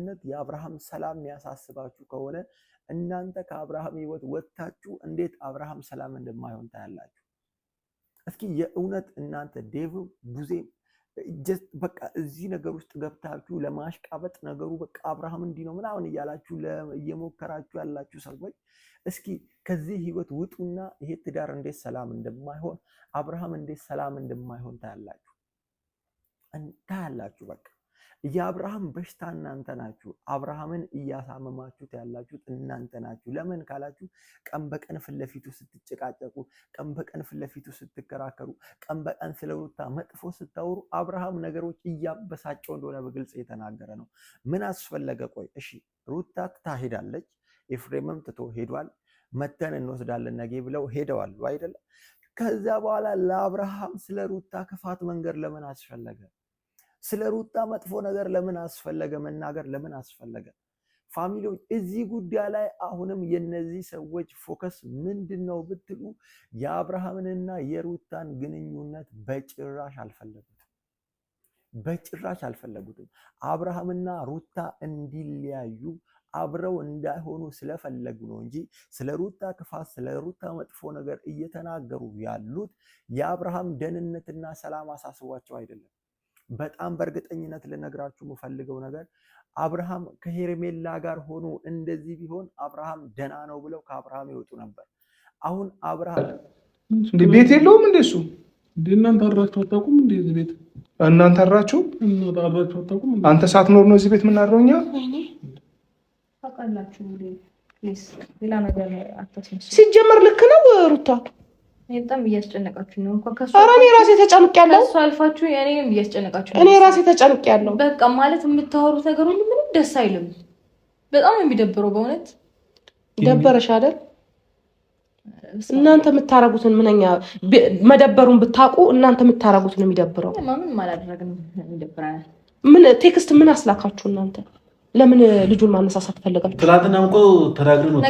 በእርግጠኝነት የአብርሃም ሰላም የሚያሳስባችሁ ከሆነ እናንተ ከአብርሃም ህይወት ወጥታችሁ እንዴት አብርሃም ሰላም እንደማይሆን ታያላችሁ። እስኪ የእውነት እናንተ ዴቭ ቡዜ በቃ እዚህ ነገር ውስጥ ገብታችሁ ለማሽቃበጥ ነገሩ በቃ አብርሃም እንዲህ ነው ምናምን እያላችሁ እየሞከራችሁ ያላችሁ ሰዎች እስኪ ከዚህ ህይወት ውጡና ይሄ ትዳር እንዴት ሰላም እንደማይሆን አብርሃም እንዴት ሰላም እንደማይሆን ታያላችሁ። በቃ የአብርሃም በሽታ እናንተ ናችሁ። አብርሃምን እያሳመማችሁት ያላችሁት እናንተ ናችሁ። ለምን ካላችሁ ቀን በቀን ፊት ለፊቱ ስትጨቃጨቁ፣ ቀን በቀን ፊት ለፊቱ ስትከራከሩ፣ ቀን በቀን ስለ ሩታ መጥፎ ስታወሩ አብርሃም ነገሮች እያበሳጨው እንደሆነ በግልጽ የተናገረ ነው። ምን አስፈለገ? ቆይ እሺ ሩታ ትታሄዳለች፣ ኤፍሬምም ትቶ ሄዷል፣ መተን እንወስዳለን ነገ ብለው ሄደዋል አይደለ? ከዛ በኋላ ለአብርሃም ስለ ሩታ ክፋት መንገር ለምን አስፈለገ? ስለ ሩታ መጥፎ ነገር ለምን አስፈለገ? መናገር ለምን አስፈለገ? ፋሚሊዎች እዚህ ጉዳይ ላይ አሁንም የነዚህ ሰዎች ፎከስ ምንድነው ብትሉ የአብርሃምንና የሩታን ግንኙነት በጭራሽ አልፈለጉትም። አብርሃምና ሩታ እንዲለያዩ አብረው እንዳይሆኑ ስለፈለጉ ነው እንጂ ስለ ሩታ ክፋት ስለ ሩታ መጥፎ ነገር እየተናገሩ ያሉት የአብርሃም ደህንነትና ሰላም አሳስቧቸው አይደለም። በጣም በእርግጠኝነት ልነግራችሁ የምፈልገው ነገር አብርሃም ከሄርሜላ ጋር ሆኖ እንደዚህ ቢሆን አብርሃም ደና ነው ብለው ከአብርሃም ይወጡ ነበር። አሁን አብርሃም ቤት የለውም እንደሱ እናንተ አራችሁ አታውቁም? እንደዚህ ቤት እናንተ አራችሁ አታውቁም? አንተ ሳትኖር ነው እዚህ ቤት የምናድረው እኛ ታውቃላችሁ። ሌላ ነገር አታስመስሉ። ሲጀመር ልክ ነው ሩታ በጣም እያስጨነቃችሁ ነው። እንኳን ከሷ ኧረ እኔ ራሴ ተጨንቄያለሁ። ከሷ አልፋችሁ እኔም እያስጨነቃችሁ ነው። እኔ ራሴ ተጨንቄያለሁ። በቃ ማለት የምታወሩት ነገር ሁሉ ምንም ደስ አይልም። በጣም የሚደብረው በእውነት ደበረሽ አይደል? እናንተ የምታረጉትን ምንኛ መደበሩን ብታውቁ እናንተ የምታረጉትን የሚደብረው ምን አላደረግንም። ይደብራል። ምን ቴክስት ምን አስላካችሁ እናንተ? ለምን ልጁን ማነሳሳት ፈልጋችሁ? ትላንትና እኮ ተናግረን ነው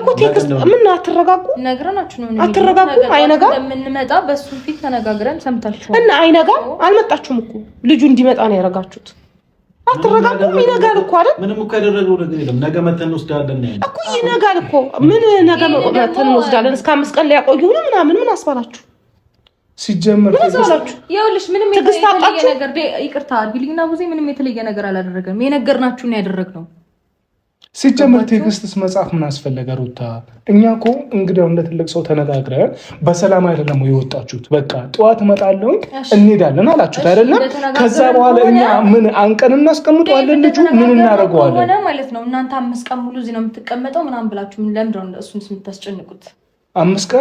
እኮ ቴክስት ምን አትረጋጉ? ነግረናችሁ ነው አትረጋጉ? አይነጋ ለምንመጣ በሱ ፊት ተነጋግረን ሰምታችሁ እና አይነጋ አልመጣችሁም እኮ ልጁ እንዲመጣ ነው ያረጋችሁት። አትረጋጉ? ይነጋል እኮ አይደል? ምንም እኮ ያደረገው ነገር የለም። ነገ መተን እንወስዳለን ነው እኮ ይነጋል እኮ ምን ነገ መተን እንወስዳለን እስከ 5 ቀን ሊያቆዩ ነው ምናምን ምን አስባላችሁ? ሲጀመር ይኸውልሽ ምንም የተለየ ነገር ይቅርታ ቢልግና ብዙ ምንም የተለየ ነገር አላደረገም። የነገርናችሁን ያደረግነው። ሲጀመር ቴክስትስ መጻፍ ምን አስፈለገ? ሩታ እኛ እኮ እንግዲያው እንደ ትልቅ ሰው ተነጋግረን በሰላም አይደለም የወጣችሁት። በቃ ጠዋት እመጣለሁ እንሄዳለን አላችሁት አይደለም? ከዛ በኋላ እኛ ምን አንቀን እናስቀምጠዋለን? ልጁ ምን እናደርገዋለን ሆነ ማለት ነው። እናንተ 5 ቀን ሙሉ እዚህ ነው የምትቀመጠው ምናምን ብላችሁ ለምንድን ነው እሱን የምታስጨንቁት? 5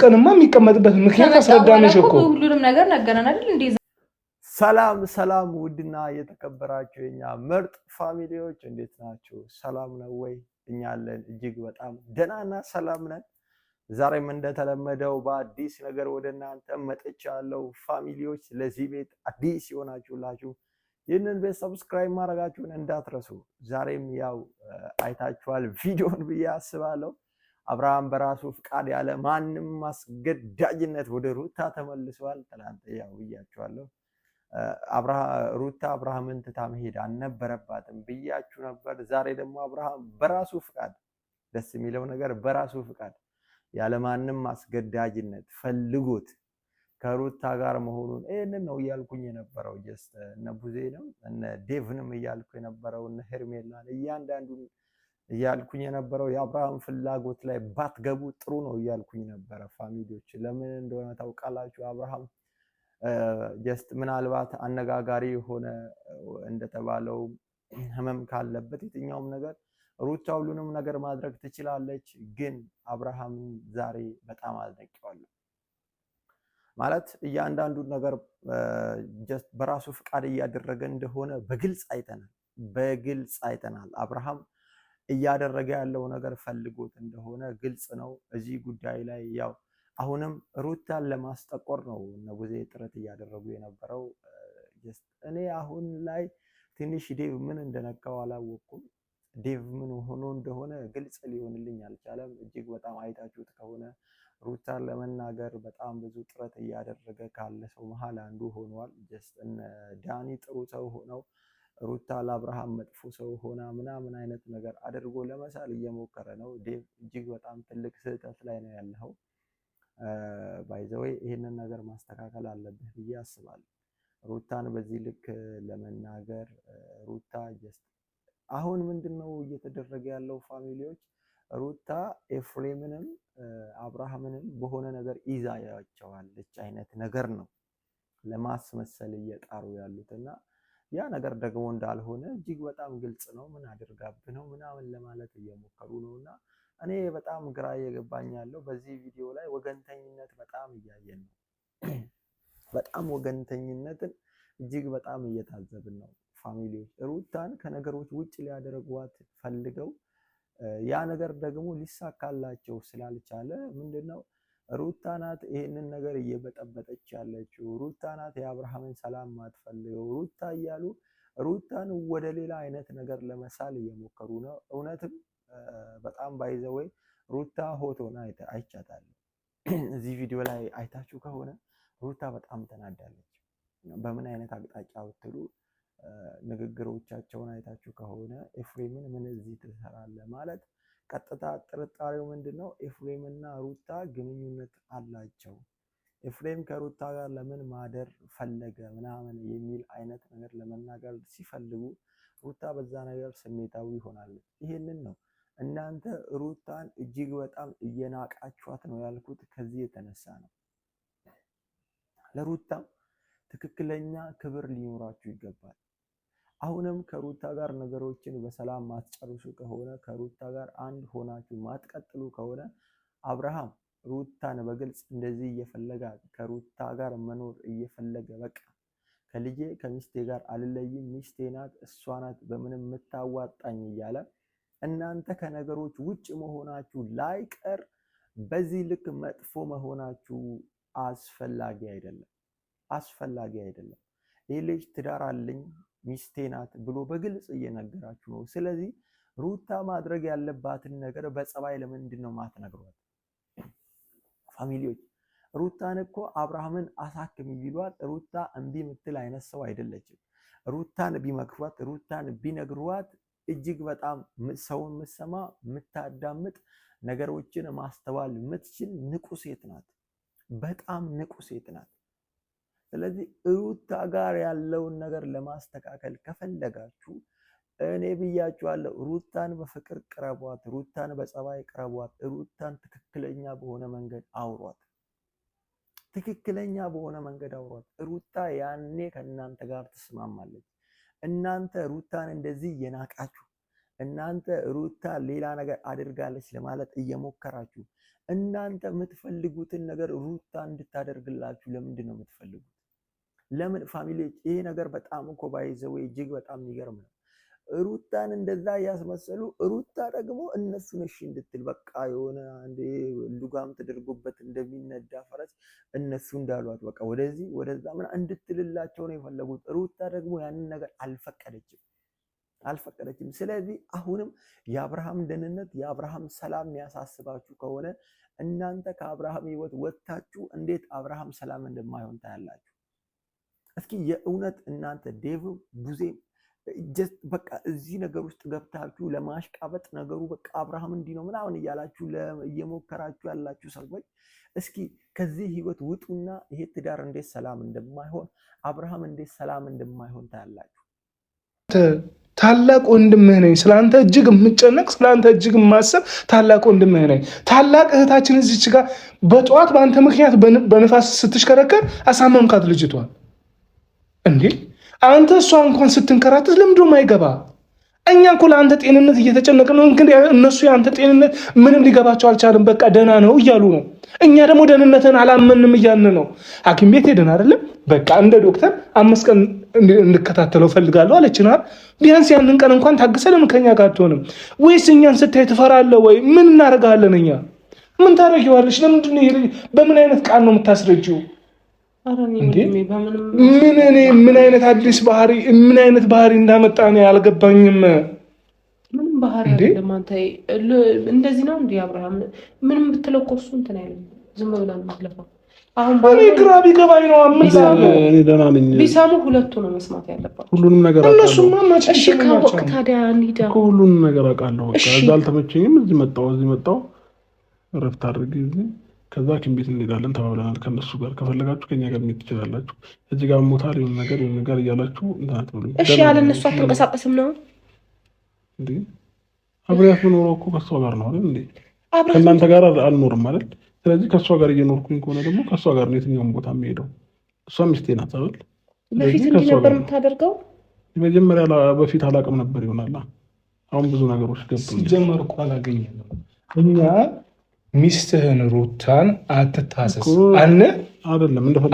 ቀንማ የሚቀመጥበት ምክንያት አስረዳነሽ እኮ ሁሉንም ነገር ነገረን አይደል እንዴ? ሰላም ውድና የተከበራችሁ የኛ ምርጥ ፋሚሊዎች እንዴት ናችሁ? ሰላም ነው ወይ? እኛ አለን እጅግ በጣም ደህናና ሰላም ነን። ዛሬም እንደተለመደው በአዲስ ነገር ወደ እናንተ መጥቻለሁ። ፋሚሊዎች ለዚህ ቤት አዲስ ይሆናችሁላችሁ ይህንን ቤት ሰብስክራይብ ማድረጋችሁን እንዳትረሱ። ዛሬም ያው አይታችኋል ቪዲዮን ብዬ አስባለሁ። አብርሃም በራሱ ፍቃድ ያለ ማንም ማስገዳጅነት ወደ ሩታ ተመልሷል። ትናንት ያው ብያችኋለሁ ሩታ አብርሃምን ትታ መሄድ አልነበረባትም ብያችሁ ነበር። ዛሬ ደግሞ አብርሃም በራሱ ፍቃድ ደስ የሚለው ነገር በራሱ ፍቃድ ያለ ማንም ማስገዳጅነት ፈልጎት ከሩታ ጋር መሆኑን ይሄንን ነው እያልኩኝ የነበረው። ጀስት እነ ቡዜንም እነ ዴቭንም እያልኩ የነበረው እነ ሄርሜላን እያንዳንዱን እያልኩኝ የነበረው የአብርሃም ፍላጎት ላይ ባትገቡ ጥሩ ነው እያልኩኝ ነበረ። ፋሚሊዎች ለምን እንደሆነ ታውቃላችሁ? አብርሃም ጀስት ምናልባት አነጋጋሪ ሆነ እንደተባለው ህመም ካለበት የትኛውም ነገር ሩታ ሁሉንም ነገር ማድረግ ትችላለች። ግን አብርሃም ዛሬ በጣም አዝነቀዋለሁ ማለት እያንዳንዱ ነገር ጀስት በራሱ ፍቃድ እያደረገ እንደሆነ በግልጽ አይተናል። አብርሃም እያደረገ ያለው ነገር ፈልጎት እንደሆነ ግልጽ ነው። እዚህ ጉዳይ ላይ ያው አሁንም ሩታን ለማስጠቆር ነው ነቡዜ ጥረት እያደረጉ የነበረው። እኔ አሁን ላይ ትንሽ ዴቭ ምን እንደነካው አላወቅኩም። ዴቭ ምን ሆኖ እንደሆነ ግልጽ ሊሆንልኝ አልቻለም። እጅግ በጣም አይታችሁት ከሆነ ሩታን ለመናገር በጣም ብዙ ጥረት እያደረገ ካለ ሰው መሃል አንዱ ሆኗል። ዳኒ ጥሩ ሰው ሆነው ሩታ ለአብርሃም መጥፎ ሰው ሆና ምናምን አይነት ነገር አድርጎ ለመሳል እየሞከረ ነው። ዴቭ እጅግ በጣም ትልቅ ስህተት ላይ ነው ያለው። ባይ ዘ ዌይ ይሄንን ነገር ማስተካከል አለብህ ብዬ አስባለሁ። ሩታን በዚህ ልክ ለመናገር ሩታ ጀስት አሁን ምንድነው እየተደረገ ያለው ፋሚሊዎች ሩታ ኤፍሬምንም አብርሃምንም በሆነ ነገር ይዛያቸዋለች አይነት ነገር ነው ለማስመሰል እየጣሩ ያሉትና ያ ነገር ደግሞ እንዳልሆነ እጅግ በጣም ግልጽ ነው። ምን አድርጋብህ ነው ምናምን ለማለት እየሞከሩ ነውና እኔ በጣም ግራ እየገባኝ ያለው በዚህ ቪዲዮ ላይ ወገንተኝነት በጣም እያየን ነው። በጣም ወገንተኝነትን እጅግ በጣም እየታዘብን ነው። ፋሚሊዎች ሩታን ከነገሮች ውጭ ሊያደርጓት ፈልገው ያ ነገር ደግሞ ሊሳካላቸው ስላልቻለ ምንድነው ሩታ ናት ይሄንን ነገር እየበጠበጠች ያለችው፣ ሩታ ናት የአብርሃምን ሰላም ማትፈልገው ሩታ እያሉ ሩታን ወደ ሌላ አይነት ነገር ለመሳል እየሞከሩ ነው። እውነትም በጣም ባይዘወይ ሩታ ሆቶና አይቻታለሁ። እዚህ ቪዲዮ ላይ አይታችሁ ከሆነ ሩታ በጣም ተናዳለች። በምን አይነት አቅጣጫ ብትሉ ንግግሮቻቸውን አይታችሁ ከሆነ ኤፍሬምን ምን እዚህ ትሰራለህ ማለት ቀጥታ ጥርጣሬው ምንድነው ኤፍሬምና ሩታ ግንኙነት አላቸው። ኤፍሬም ከሩታ ጋር ለምን ማደር ፈለገ ምናምን የሚል አይነት ነገር ለመናገር ሲፈልጉ ሩታ በዛ ነገር ስሜታዊ ሆናለች። ይሄንን ነው እናንተ ሩታን እጅግ በጣም እየናቃችኋት ነው ያልኩት ከዚህ የተነሳ ነው። ለሩታ ትክክለኛ ክብር ሊኖራችሁ ይገባል። አሁንም ከሩታ ጋር ነገሮችን በሰላም ማትጨርሱ ከሆነ ከሩታ ጋር አንድ ሆናችሁ ማትቀጥሉ ከሆነ አብርሃም ሩታን በግልጽ እንደዚህ እየፈለጋት ከሩታ ጋር መኖር እየፈለገ በቃ ከልጄ ከሚስቴ ጋር አልለይም፣ ሚስቴ ናት፣ እሷ ናት በምንም የምታዋጣኝ እያለ እናንተ ከነገሮች ውጭ መሆናችሁ ላይቀር በዚህ ልክ መጥፎ መሆናችሁ አስፈላጊ አይደለም። ይህ ልጅ ትዳር አለኝ ሚስቴ ናት ብሎ በግልጽ እየነገራችሁ ነው። ስለዚህ ሩታ ማድረግ ያለባትን ነገር በጸባይ ለምንድን ነው ማትነግሯት? ፋሚሊዎች ሩታን እኮ አብርሃምን አሳክም ቢሏት ሩታ እምቢ የምትል አይነት ሰው አይደለችም። ሩታን ቢመክሯት ሩታን ቢነግሯት እጅግ በጣም ሰውን የምትሰማ የምታዳምጥ ነገሮችን ማስተዋል የምትችል ንቁ ሴት ናት። በጣም ንቁ ሴት ናት። ስለዚህ ሩታ ጋር ያለውን ነገር ለማስተካከል ከፈለጋችሁ እኔ ብያችኋለሁ፣ ሩታን በፍቅር ቅረቧት፣ ሩታን በጸባይ ቅረቧት፣ ሩታን ትክክለኛ በሆነ መንገድ አውሯት። ሩታ ያኔ ከእናንተ ጋር ትስማማለች። እናንተ ሩታን እንደዚህ እየናቃችሁ፣ እናንተ ሩታ ሌላ ነገር አድርጋለች ለማለት እየሞከራችሁ፣ እናንተ የምትፈልጉትን ነገር ሩታ እንድታደርግላችሁ ለምንድን ነው የምትፈልጉት? ለምን ፋሚሊዎች? ይሄ ነገር በጣም እኮ ባይዘው እጅግ በጣም የሚገርም ነው። ሩታን እንደዛ ያስመሰሉ፣ ሩታ ደግሞ እነሱን እሺ እንድትል በቃ የሆነ አንዴ ሉጋም ተደርጎበት እንደሚነዳ ፈረስ እነሱ እንዳሏት በቃ ወደዚህ ወደዛ ምን እንድትልላቸው ነው የፈለጉት። ሩታ ደግሞ ያንን ነገር አልፈቀደችም። ስለዚህ አሁንም የአብርሃም ደህንነት የአብርሃም ሰላም የሚያሳስባችሁ ከሆነ እናንተ ከአብርሃም ህይወት ወጥታችሁ እንዴት አብርሃም ሰላም እንደማይሆን ታያላችሁ። እስኪ የእውነት እናንተ ዴቭ ቡዜ ጀስት በቃ እዚህ ነገር ውስጥ ገብታችሁ ለማሽቃበጥ ነገሩ በቃ አብርሃም እንዲህ ነው ምናምን እያላችሁ እየሞከራችሁ ያላችሁ ሰዎች እስኪ ከዚህ ህይወት ውጡና ይሄ ትዳር እንዴት ሰላም እንደማይሆን አብርሃም እንዴት ሰላም እንደማይሆን ታያላችሁ። ታላቅ ወንድምህ ነኝ፣ ስላንተ እጅግ የምጨነቅ ስላንተ እጅግ የማሰብ ታላቅ ወንድምህ ነኝ። ታላቅ እህታችን እዚች ጋር በጠዋት በአንተ ምክንያት በንፋስ ስትሽከረከር አሳመምካት ልጅቷን እንዴ! አንተ እሷ እንኳን ስትንከራተት ለምንድን ነው የማይገባ? እኛ እኮ ለአንተ ጤንነት እየተጨነቅን ነው። እንግዲህ እነሱ የአንተ ጤንነት ምንም ሊገባቸው አልቻለም። በቃ ደህና ነው እያሉ ነው። እኛ ደግሞ ደህንነትን አላመንም እያልን ነው። ሐኪም ቤት ሄደን አይደለም በቃ እንደ ዶክተር 5 ቀን እንድከታተለው ፈልጋለሁ አለችናል። ቢያንስ ያንን ቀን እንኳን ታግሰ ለምን ከኛ ጋር አትሆንም? ወይስ እኛን ስታይ ትፈራለህ ወይ? ምን እናደርጋለን? እኛ ምን ታደርጊዋለሽ? ለምንድን ነው በምን አይነት ቃል ነው የምታስረጂው? ምን አይነት አዲስ ባህሪ ምን አይነት ባህሪ እንዳመጣ ነው ያልገባኝም። ምንም ባህሪ አይደለም። አንተ እንደዚህ ነው እንዴ? አብርሃም ምንም ብትለው እኮ እሱ እንትን አይልም። ዝም ብላ ነው የምትለፋው። አሁን ግራ ቢገባኝ ነው እኔ ደህና ነኝ። ቢሰሙ ሁለቱ ነው መስማት ያለባቸው። ሁሉንም ነገር አውቃለሁ። እነሱማ ማች እሺ ካወቅ ታዲያ እንሂዳ እኮ ሁሉንም ነገር አውቃለሁ። በቃ እዛ አልተመቸኝም። እዚህ መጣሁ እረፍት አድርጌ እዚህ ከዛ ሐኪም ቤት እንሄዳለን ተባብለናል። ከነሱ ጋር ከፈለጋችሁ ከኛ ጋር መሄድ ትችላላችሁ። እዚህ ጋር ሞታል የሆነ ነገር እያላችሁ እንትን አትበሉኝ። እሺ ያለ እነሱ አትንቀሳቀስም ነው እንዴ? አብሬያት ብኖረው እኮ ከእሷ ጋር ነው አይደል እንዴ? ከእናንተ ጋር አልኖርም አይደል? ስለዚህ ከእሷ ጋር እየኖርኩኝ ከሆነ ደግሞ ከእሷ ጋር ነው የትኛውን ቦታ የሚሄደው። እሷ ሚስቴ ናት አይደል? በፊት እንዲህ ነበር የምታደርገው? መጀመሪያ በፊት አላውቅም ነበር ይሆናል። አሁን ብዙ ነገሮች ገብቶኛል። ሲጀመር እኮ አላገኘንም እኛ ሚስትህን ሩታን አትታሰስ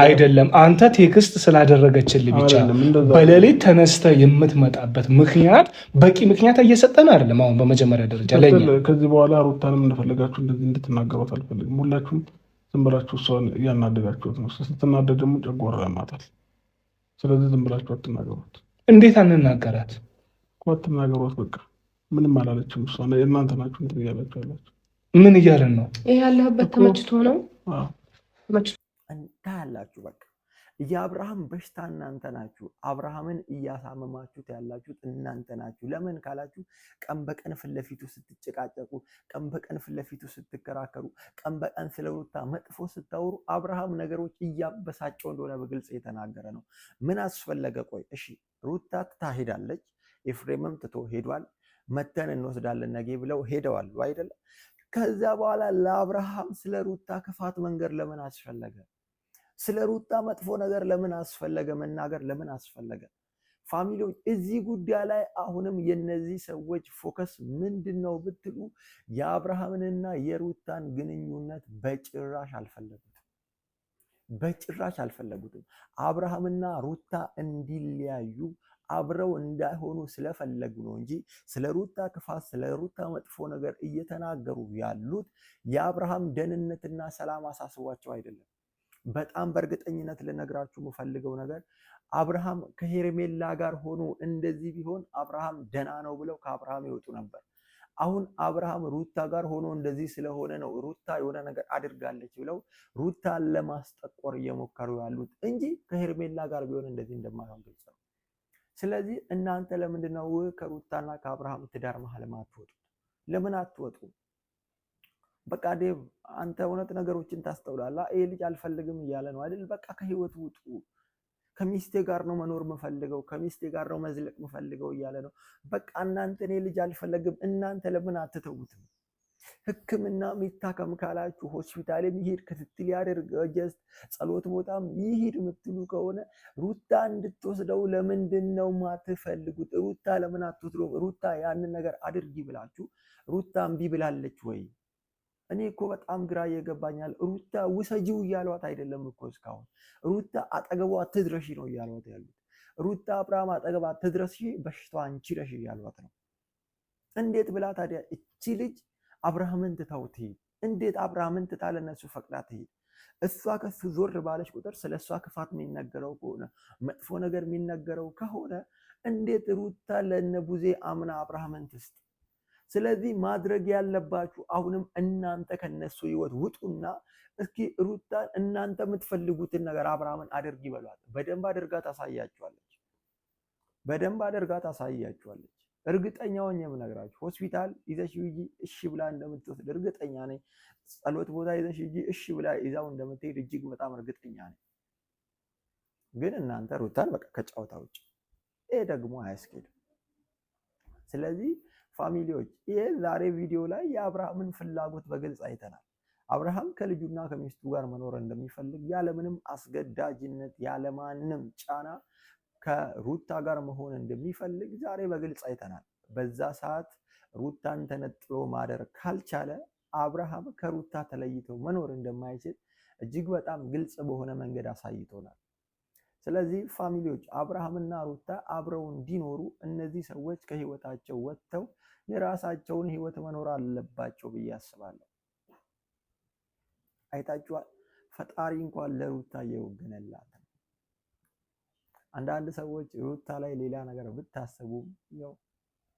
አይደለም። አንተ ቴክስት ስላደረገችልህ ብቻ በሌሊት ተነስተ የምትመጣበት ምክንያት በቂ ምክንያት እየሰጠን አይደለም። አሁን በመጀመሪያ ደረጃ ለኛ ከዚህ በኋላ ሩታንም እንደፈለጋችሁ እንደዚህ እንድትናገሯት አልፈልግም። ሁላችሁም ዝም ብላችሁ እሷን እያናደዳችሁት ነው። ስትናደድ ደግሞ ጨጓራ ያማታል። ስለዚህ ዝም ብላችሁ አትናገሯት። እንዴት አንናገራት? አትናገሯት። በቃ ምንም አላለችም። እሷ እናንተ ናችሁ እንትን እያላችሁ ያላችሁ። ምን እያለን ነው? ይሄ ያለህበት ተመችቶ ነው? ታያላችሁ። በቃ የአብርሃም በሽታ እናንተ ናችሁ። አብርሃምን እያሳመማችሁት ያላችሁት እናንተ ናችሁ። ለምን ካላችሁ ቀን በቀን ፊት ለፊቱ ስትጨቃጨቁ፣ ቀን በቀን ፊት ለፊቱ ስትከራከሩ፣ ቀን በቀን ስለ ሩታ መጥፎ ስታወሩ አብርሃም ነገሮች እያበሳጨው እንደሆነ በግልጽ የተናገረ ነው። ምን አስፈለገ? ቆይ እሺ ሩታ ትታሄዳለች፣ ኤፍሬምም ትቶ ሄዷል፣ መተን እንወስዳለን ነገ ብለው ሄደዋል አይደለም? ከዛ በኋላ ለአብርሃም ስለ ሩታ ክፋት መንገር ለምን አስፈለገ? ስለ ሩታ መጥፎ ነገር ለምን አስፈለገ? መናገር ለምን አስፈለገ? ፋሚሊዎች እዚህ ጉዳይ ላይ አሁንም የነዚህ ሰዎች ፎከስ ምንድነው ብትሉ የአብርሃምንና የሩታን ግንኙነት በጭራሽ አልፈለጉትም። አብርሃምና ሩታ እንዲለያዩ አብረው እንዳይሆኑ ስለፈለጉ ነው እንጂ ስለ ሩታ ክፋት ስለ ሩታ መጥፎ ነገር እየተናገሩ ያሉት የአብርሃም ደህንነትና ሰላም አሳስቧቸው አይደለም። በጣም በእርግጠኝነት ልነግራችሁ የምፈልገው ነገር አብርሃም ከሄርሜላ ጋር ሆኖ እንደዚህ ቢሆን አብርሃም ደህና ነው ብለው ከአብርሃም ይወጡ ነበር። አሁን አብርሃም ሩታ ጋር ሆኖ እንደዚህ ስለሆነ ነው ሩታ የሆነ ነገር አድርጋለች ብለው ሩታን ለማስጠቆር እየሞከሩ ያሉት እንጂ ከሄርሜላ ጋር ቢሆን እንደዚህ እንደማይሆን ግልጽ ነው። ስለዚህ እናንተ ለምንድነው ከሩታና ከአብርሃም ትዳር መሀል አትወጡ? ለምን አትወጡ? በቃ ዴቭ አንተ እውነት ነገሮችን ታስተውላለህ። ይሄ ልጅ አልፈልግም እያለ ነው አይደል? በቃ ከህይወት ውጡ። ከሚስቴ ጋር ነው መኖር የምፈልገው፣ ከሚስቴ ጋር ነው መዝለቅ የምፈልገው እያለ ነው። በቃ እናንተ እኔ ልጅ አልፈለግም፣ እናንተ ለምን አትተውትም? ሕክምና የሚታከም ካላችሁ ሆስፒታል የሚሄድ ክትትል ያደርግ፣ ጀስት ጸሎት ቦታም ይሄድ የምትሉ ከሆነ ሩታ እንድትወስደው ለምንድን ነው ማትፈልጉት? ሩታ ለምን አትወስደው? ሩታ ያንን ነገር አድርጊ ብላችሁ ሩታ እምቢ ብላለች ወይ? እኔ እኮ በጣም ግራ እየገባኛል። ሩታ ውሰጂው እያሏት አይደለም እኮ እስካሁን። ሩታ አጠገቧ አትድረሺ ነው እያሏት ያሉት። ሩታ አብርሃም አጠገቧ አትድረሺ፣ በሽታዋ አንቺ ነሽ እያሏት ነው። እንዴት ብላ ታዲያ እቺ ልጅ አብርሃምን ትታው ትሄድ? እንዴት አብርሃምን ትታ ለነሱ ፈቅዳ ትሄድ? እሷ ከሱ ዞር ባለች ቁጥር ስለ እሷ ክፋት የሚነገረው ከሆነ መጥፎ ነገር የሚነገረው ከሆነ እንዴት ሩታ ለነቡዜ አምና አብርሃምን ትስጥ? ስለዚህ ማድረግ ያለባችሁ አሁንም እናንተ ከነሱ ህይወት ውጡና እስኪ ሩታን እናንተ የምትፈልጉትን ነገር አብርሃምን አድርግ ይበሏት። በደንብ አድርጋ ታሳያችኋለች። እርግጠኛ ሆኜ የምነግራችሁ ሆስፒታል ይዘሽ ሂጂ እሺ ብላ እንደምትወስድ እርግጠኛ ነኝ። ጸሎት ቦታ ይዘሽ ሂጂ እሺ ብላ ይዛው እንደምትሄድ እጅግ በጣም እርግጠኛ ነኝ። ግን እናንተ ሩታን በቃ ከጨዋታ ውጭ፣ ይሄ ደግሞ አያስኬድም። ስለዚህ ፋሚሊዎች ይሄ ዛሬ ቪዲዮ ላይ የአብርሃምን ፍላጎት በግልጽ አይተናል። አብርሃም ከልጁና ከሚስቱ ጋር መኖር እንደሚፈልግ ያለምንም አስገዳጅነት ያለማንም ጫና ከሩታ ጋር መሆን እንደሚፈልግ ዛሬ በግልጽ አይተናል። በዛ ሰዓት ሩታን ተነጥሎ ማደር ካልቻለ አብርሃም ከሩታ ተለይቶ መኖር እንደማይችል እጅግ በጣም ግልጽ በሆነ መንገድ አሳይቶናል። ስለዚህ ፋሚሊዎች አብርሃምና ሩታ አብረው እንዲኖሩ እነዚህ ሰዎች ከህይወታቸው ወጥተው የራሳቸውን ህይወት መኖር አለባቸው ብዬ አስባለሁ። አይታችኋል፣ ፈጣሪ እንኳን ለሩታ እየወገነላት ነው። አንዳንድ ሰዎች ሩታ ላይ ሌላ ነገር ብታስቡም ያው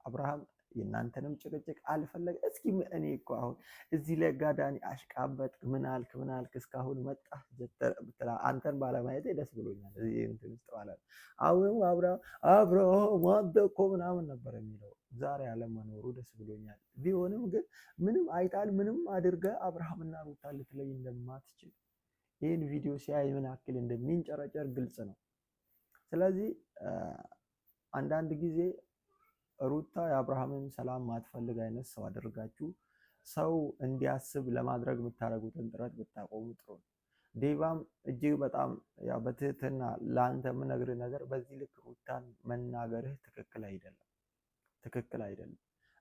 አብርሃም የእናንተንም ጭቅጭቅ አልፈለገ። እስኪ እኔ እኮ አሁን እዚህ ላይ ጋዳኒ አሽቃበጥ ምን አልክ እስካሁን መጣ ብትላ አንተን ባለማየቴ ደስ ብሎኛል። እዚህ እንትን ውስጥ ማለት አሁን አብርሃም ወደኮ ምናምን ነበር የሚለው ዛሬ አለመኖሩ ደስ ብሎኛል። ቢሆንም ግን ምንም አይታል ምንም አድርገ አብርሃምና ሩታ ልትለይ እንደማትችል ይህን ቪዲዮ ሲያይ ምን ያክል እንደሚንጨረጨር ግልጽ ነው። ስለዚህ አንዳንድ ጊዜ ሩታ የአብርሃምን ሰላም ማትፈልግ አይነት ሰው አድርጋችሁ ሰው እንዲያስብ ለማድረግ የምታደርጉትን ጥረት ብታቆሙ ጥሩ ነው። ዴቫም እጅግ በጣም ያው በትህትና ለአንተ የምነግርህ ነገር በዚህ ልክ ሩታን መናገርህ ትክክል አይደለም።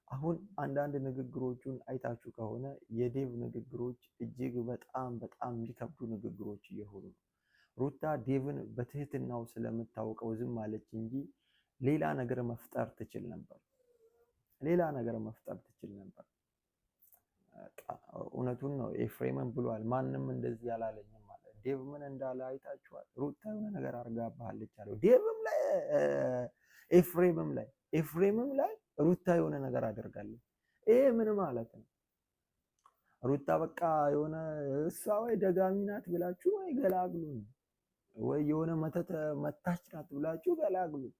አሁን አንዳንድ ንግግሮቹን አይታችሁ ከሆነ የዴቭ ንግግሮች እጅግ በጣም የሚከብዱ ንግግሮች እየሆኑ ነው። ሩታ ዴቭን በትህትናው ስለምታውቀው ዝም አለች እንጂ ሌላ ነገር መፍጠር ትችል ነበር። እውነቱን ነው። ኤፍሬምን ብሏል። ማንም እንደዚህ ያላለኝም ማለት ዴቭ ምን እንዳለ አይታችኋል። ሩታ የሆነ ነገር አርጋባለች አለው። ዴቭም ላይ ኤፍሬምም ላይ ሩታ የሆነ ነገር አደርጋለች። ይሄ ምን ማለት ነው? ሩታ በቃ የሆነ እሷ ወይ ደጋሚ ናት ብላችሁ ወይ ገላግሉን፣ ወይ የሆነ መታች ናት ብላችሁ ገላግሉን።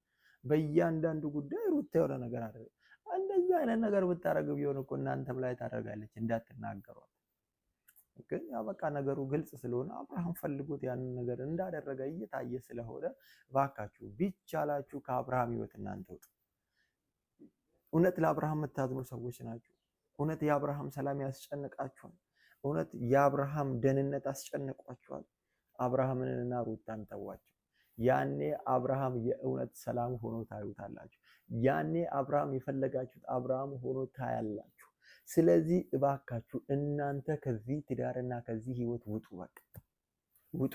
በእያንዳንዱ ጉዳይ ሩታ የሆነ ነገር አደረገ። እንደዚህ አይነት ነገር ብታረግ ቢሆን እኮ እናንተም ላይ ታደርጋለች እንዳትናገሯት። ግን ያው በቃ ነገሩ ግልጽ ስለሆነ አብርሃም ፈልጎት ያንን ነገር እንዳደረገ እየታየ ስለሆነ ባካችሁ ቢቻላችሁ ከአብርሃም ህይወት እናንተ ውጡ። እውነት ለአብርሃም የምታዝኑ ሰዎች ናችሁ። እውነት የአብርሃም ሰላም ያስጨንቃችኋል። እውነት የአብርሃም ደህንነት አስጨንቋችኋል። አብርሃምንና ሩታን ተዋቸው። ያኔ አብርሃም የእውነት ሰላም ሆኖ ታዩታላችሁ። ያኔ አብርሃም የፈለጋችሁት አብርሃም ሆኖ ታያላችሁ። ስለዚህ እባካችሁ እናንተ ከዚህ ትዳርና ከዚህ ህይወት ውጡ። በቃ ውጡ።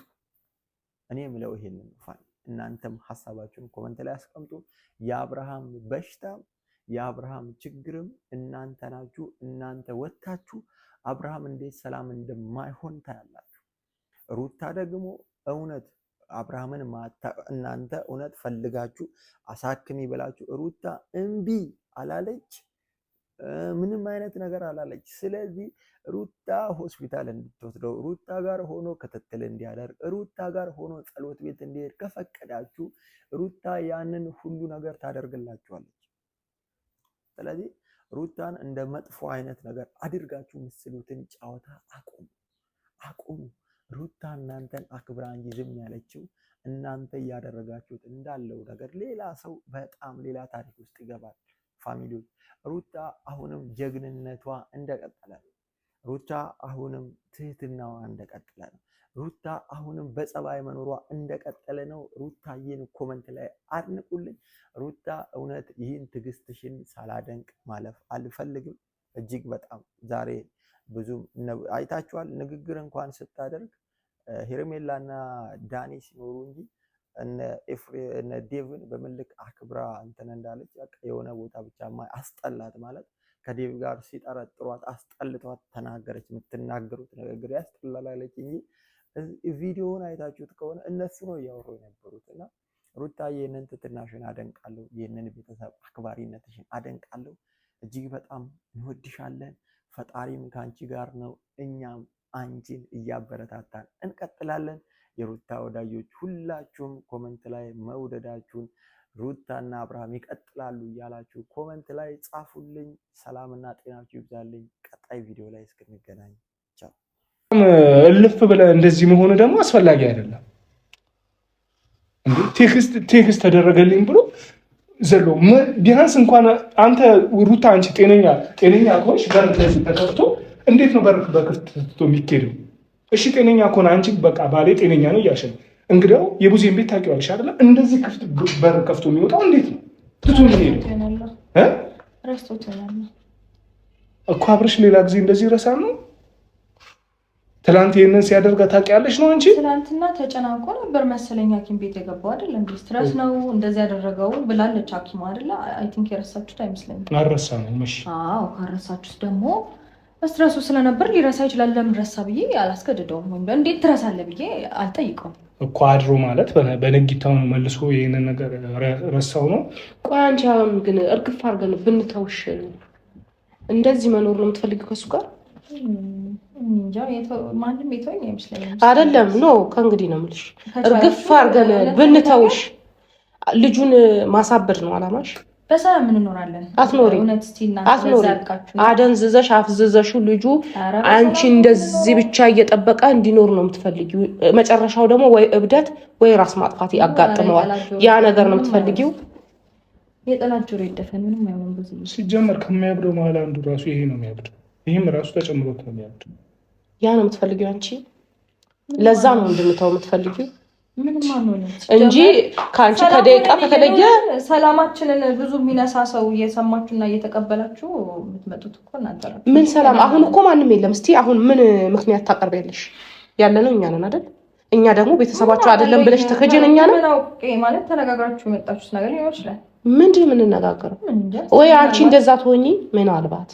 እኔ የምለው ይሄንን ነው። እናንተም ሐሳባችሁን ኮሜንት ላይ አስቀምጡ። የአብርሃም በሽታም የአብርሃም ችግርም እናንተ ናችሁ። እናንተ ወጣችሁ አብርሃም እንዴት ሰላም እንደማይሆን ታያላችሁ። ሩታ ደግሞ እውነት አብርሃምን እናንተ እውነት ፈልጋችሁ አሳክሚ ብላችሁ ሩታ እምቢ አላለች፣ ምንም አይነት ነገር አላለች። ስለዚህ ሩታ ሆስፒታል እንድትወስደው፣ ሩታ ጋር ሆኖ ክትትል እንዲያደርግ፣ ሩታ ጋር ሆኖ ጸሎት ቤት እንዲሄድ ከፈቀዳችሁ ሩታ ያንን ሁሉ ነገር ታደርግላችኋለች። ስለዚህ ሩታን እንደ መጥፎ አይነት ነገር አድርጋችሁ ምስሉትን ጨዋታ አቁሙ። ሩታ እናንተን አክብራ እንጂ ዝም ያለችው እናንተ እያደረጋችሁት እንዳለው ነገር ሌላ ሰው በጣም ሌላ ታሪክ ውስጥ ይገባል። ፋሚሊዎች ሩታ አሁንም ጀግንነቷ እንደቀጠለ ነው። ሩታ አሁንም ትህትናዋ እንደቀጠለ ነው። ሩታ አሁንም በጸባይ መኖሯ እንደቀጠለ ነው። ሩታዬን ኮመንት ላይ አድንቁልኝ። ሩታ እውነት ይህን ትዕግስትሽን ሳላደንቅ ማለፍ አልፈልግም። እጅግ በጣም ዛሬ ብዙም አይታችኋል። ንግግር እንኳን ስታደርግ ሄርሜላና ዳኒ ሲኖሩ እንጂ እነ ዴቭን በመልክ አክብራ እንትን እንዳለች የሆነ ቦታ ብቻ አስጠላት ማለት ከዴቭ ጋር ሲጠረጥሯት አስጠልቷት ተናገረች። የምትናገሩት ንግግር ያስጠላላለች እንጂ ቪዲዮውን አይታችሁት ከሆነ እነሱ ነው እያወሩ የነበሩት። እና ሩታዬ ይህንን ትትናሽን አደንቃለሁ። ይህንን ቤተሰብ አክባሪነትሽን አደንቃለሁ። እጅግ በጣም እንወድሻለን። ፈጣሪም ከአንቺ ጋር ነው። እኛም አንቺን እያበረታታን እንቀጥላለን። የሩታ ወዳጆች ሁላችሁም ኮመንት ላይ መውደዳችሁን ሩታና አብርሃም ይቀጥላሉ እያላችሁ ኮመንት ላይ ጻፉልኝ። ሰላምና ጤናችሁ ይብዛልኝ። ቀጣይ ቪዲዮ ላይ እስክንገናኝ ቻው። እልፍ ብለህ እንደዚህ መሆኑ ደግሞ አስፈላጊ አይደለም። እንዴ ቴክስት ተደረገልኝ ብሎ ዘሎ ቢያንስ እንኳን አንተ ሩታ አንቺ ጤነኛ ከሆንሽ በር ተከፍቶ እንዴት ነው በር በክፍት ትቶ የሚኬደው? እሺ ጤነኛ ከሆነ አንቺ በቃ ባሌ ጤነኛ ነው እያልሽ ነው። እንግዲያው የቡዜን ቤት ታውቂዋለሽ አይደል? እንደዚህ ክፍት በር ከፍቶ የሚወጣው እንዴት ነው ትቶ የሚሄደው? እኮ አብርሽ ሌላ ጊዜ እንደዚህ ረሳ ነው። ትላንት ይሄንን ሲያደርጋ ታውቂያለሽ ነው እንጂ ትላንትና ተጨናንቆ ነበር መሰለኝ ሐኪም ቤት የገባው አይደል? እንዴ ስትረስ ነው እንደዚህ ያደረገው ብላለች ሐኪም አይደል? አይ ቲንክ የረሳችሁት አይመስለኝም። አልረሳንም። እሺ አዎ ካረሳችሁት ደግሞ ስትረሱ ስለነበር ሊረሳ ይችላል። ለምን ረሳ ብዬ አላስገድደውም። እንዴት ትረሳለህ ብዬ አልጠይቀውም። እኮ አድሮ ማለት በነጊታው ነው መልሶ ይሄንን ነገር ረሳው ነው። ቆይ አንቺ አሁን ግን እርግፍ አድርገን ብንተውሽ እንደዚህ መኖር ነው የምትፈልጊው ከሱ ጋር? እንጃ ማንም የተወኝ አይመስለኝም። አይደለም ኖ ከእንግዲህ ነው የምልሽ። እርግፍ አድርገን ብንተውሽ ልጁን ማሳበድ ነው አላማሽ? በሰላም እንኖራለን። አትኖሪ አደንዝዘሽ አፍዝዘሽው ልጁ አንቺ እንደዚህ ብቻ እየጠበቀ እንዲኖር ነው የምትፈልጊው። መጨረሻው ደግሞ ወይ እብደት ወይ ራስ ማጥፋት ያጋጥመዋል። ያ ነገር ነው የምትፈልጊው? የጠላት ጆሮ ይደፈን ምንም አይሆንም። ብዙ ሲጀመር ከሚያብደው መሀል አንዱ ራሱ ይሄ ነው የሚያብደው። ይሄም ራሱ ተጨምሮት ነው የሚያብደው። ያ ነው የምትፈልጊው አንቺ? ለዛ ነው እንድንተው የምትፈልጊው ምንም አንሆንም እንጂ ከአንቺ ከደቂቃ ከተለየ ሰላማችንን ብዙ የሚነሳ ሰው እየሰማችሁና እየተቀበላችሁ የምትመጡት እኮ እናንተ ናችሁ። ምን ሰላም? አሁን እኮ ማንም የለም። እስቲ አሁን ምን ምክንያት ታቀርቢያለሽ? ያለነው እኛ ነን አይደል? እኛ ደግሞ ቤተሰባችሁ አይደለም ብለሽ ተከጀን እኛ ነን ማለት ተነጋግራችሁ የመጣችሁት ነገር ሊሆን ይችላል። ምንድን ምን እንነጋገረው? ወይ አንቺ እንደዛ ትሆኚ ምናልባት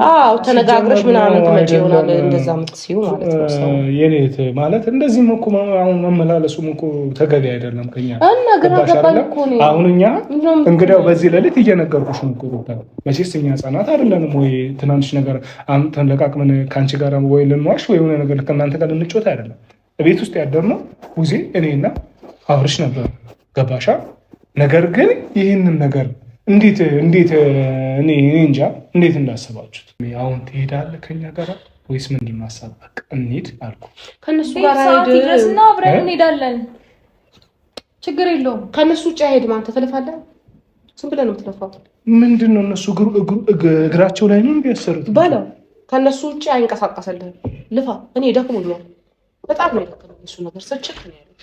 አዎ ተነጋግረሽ ምናምን ትመጪ ይሆናል እንደዛ የምትሲው ማለት ነው። ሰው የኔት ማለት እንደዚህ እኮ አሁን መመላለሱም እኮ ተገቢ አይደለም ከኛ እና ግራ ገባኝ እኮ ነው። አሁን እኛ እንግዲያው በዚህ ሌሊት እየነገርኩሽ ነው እኮ መቼስ እኛ ህጻናት አይደለንም ወይ ትናንሽ ነገር ተለቃቅመን ከአንቺ ጋር ወይ ልንዋሽ ወይ የሆነ ነገር ከእናንተ ጋር ልንጮት አይደለም። ቤት ውስጥ ያደርነው ውዜ እኔና አብርሽ ነበር ገባሻ? ነገር ግን ይህንን ነገር እንዴት እኔ እንጃ እንዴት እንዳሰባችሁት። አሁን ትሄዳለህ ከኛ ጋር ወይስ ምንድን ነው ሀሳብ? በቃ እንሂድ አልኩ። ከነሱ ጋር ድረስና አብረን እንሄዳለን። ችግር የለውም። ከነሱ ውጭ አይሄድም። አንተ ትለፋለህ። ዝም ብለህ ነው የምትለፋው። ምንድን ነው እነሱ እግራቸው ላይ ነው እንዲያሰሩት በለው። ከነሱ ውጭ አይንቀሳቀስልህም። ልፋ። እኔ ደክሞኛል። በጣም ነው የደከመኝ እሱ ነገር። ሰጭክ ነው ያለው